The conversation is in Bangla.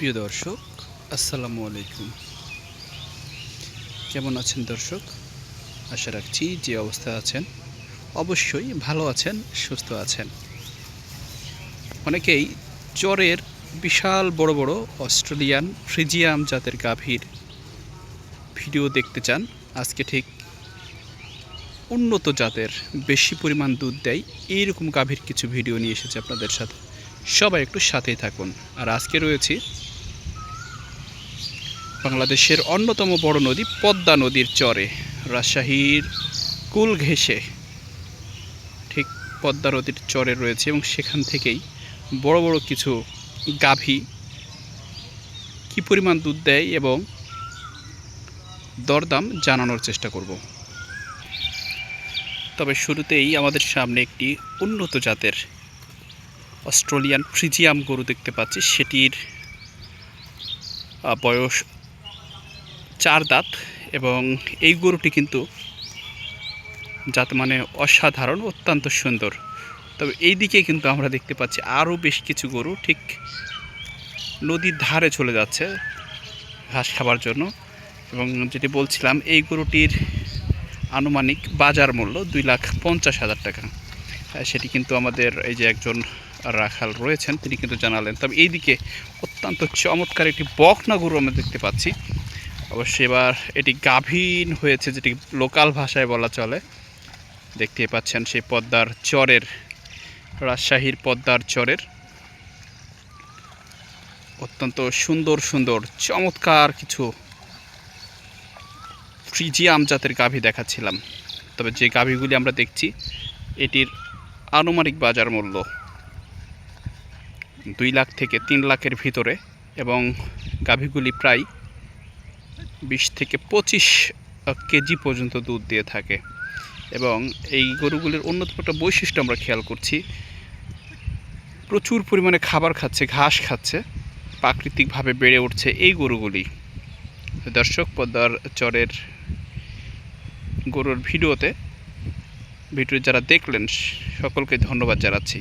প্রিয় দর্শক, আসসালামু আলাইকুম। কেমন আছেন দর্শক? আশা রাখছি যে অবস্থায় আছেন অবশ্যই ভালো আছেন, সুস্থ আছেন। অনেকেই চরের বিশাল বড় বড় অস্ট্রেলিয়ান ফ্রিজিয়াম জাতের গাভীর ভিডিও দেখতে চান। আজকে ঠিক উন্নত জাতের বেশি পরিমাণ দুধ দেয় এইরকম গাভীর কিছু ভিডিও নিয়ে এসেছে আপনাদের সাথে। সবাই একটু সাথেই থাকুন। আর আজকে রয়েছি বাংলাদেশের অন্যতম বড় নদী পদ্মা নদীর চরে, রাজশাহীর কুল ঘেঁষে ঠিক পদ্মা নদীর চরে রয়েছে এবং সেখান থেকেই বড় বড় কিছু গাভী কী পরিমাণ দুধ দেয় এবং দরদাম জানানোর চেষ্টা করব। তবে শুরুতেই আমাদের সামনে একটি উন্নত জাতের অস্ট্রেলিয়ান ফ্রিজিয়াম গরু দেখতে পাচ্ছি। সেটির বয়স 4 দাঁত এবং এই গরুটি কিন্তু জাত মানে অসাধারণ, অত্যন্ত সুন্দর। তবে এই দিকে কিন্তু আমরা দেখতে পাচ্ছি আরও বেশ কিছু গরু ঠিক নদীর ধারে চলে যাচ্ছে ঘাস খাবার জন্য। এবং যেটি বলছিলাম, এই গরুটির আনুমানিক বাজার মূল্য 2,50,000 টাকা। সেটি কিন্তু আমাদের এই যে একজন রাখাল রয়েছেন তিনি কিন্তু জানালেন। তবে এই দিকে অত্যন্ত চমৎকার একটি বকনা গরু আমরা দেখতে পাচ্ছি। অবশ্যই এবার এটি গাভীন হয়েছে, যেটি লোকাল ভাষায় বলা চলে। দেখতেই পাচ্ছেন সেই পদ্মার চরের, রাজশাহীর পদ্মার চরের অত্যন্ত সুন্দর সুন্দর চমৎকার কিছু ফ্রিজিয়াম জাতের গাভী দেখাচ্ছিলাম। তবে যে গাভীগুলি আমরা দেখছি এটির আনুমানিক বাজার মূল্য 2 লাখ থেকে 3 লাখের ভিতরে এবং গাভীগুলি প্রায় 20 থেকে 25 কেজি পর্যন্ত দুধ দিয়ে থাকে। এবং এই গরুগুলির অন্যতম একটা বৈশিষ্ট্য আমরা খেয়াল করছি, প্রচুর পরিমাণে খাবার খাচ্ছে, ঘাস খাচ্ছে, প্রাকৃতিকভাবে বেড়ে উঠছে এই গরুগুলি। দর্শক, পদ্মার চরের গরুর ভিডিও যারা দেখলেন সকলকে ধন্যবাদ জানাচ্ছি।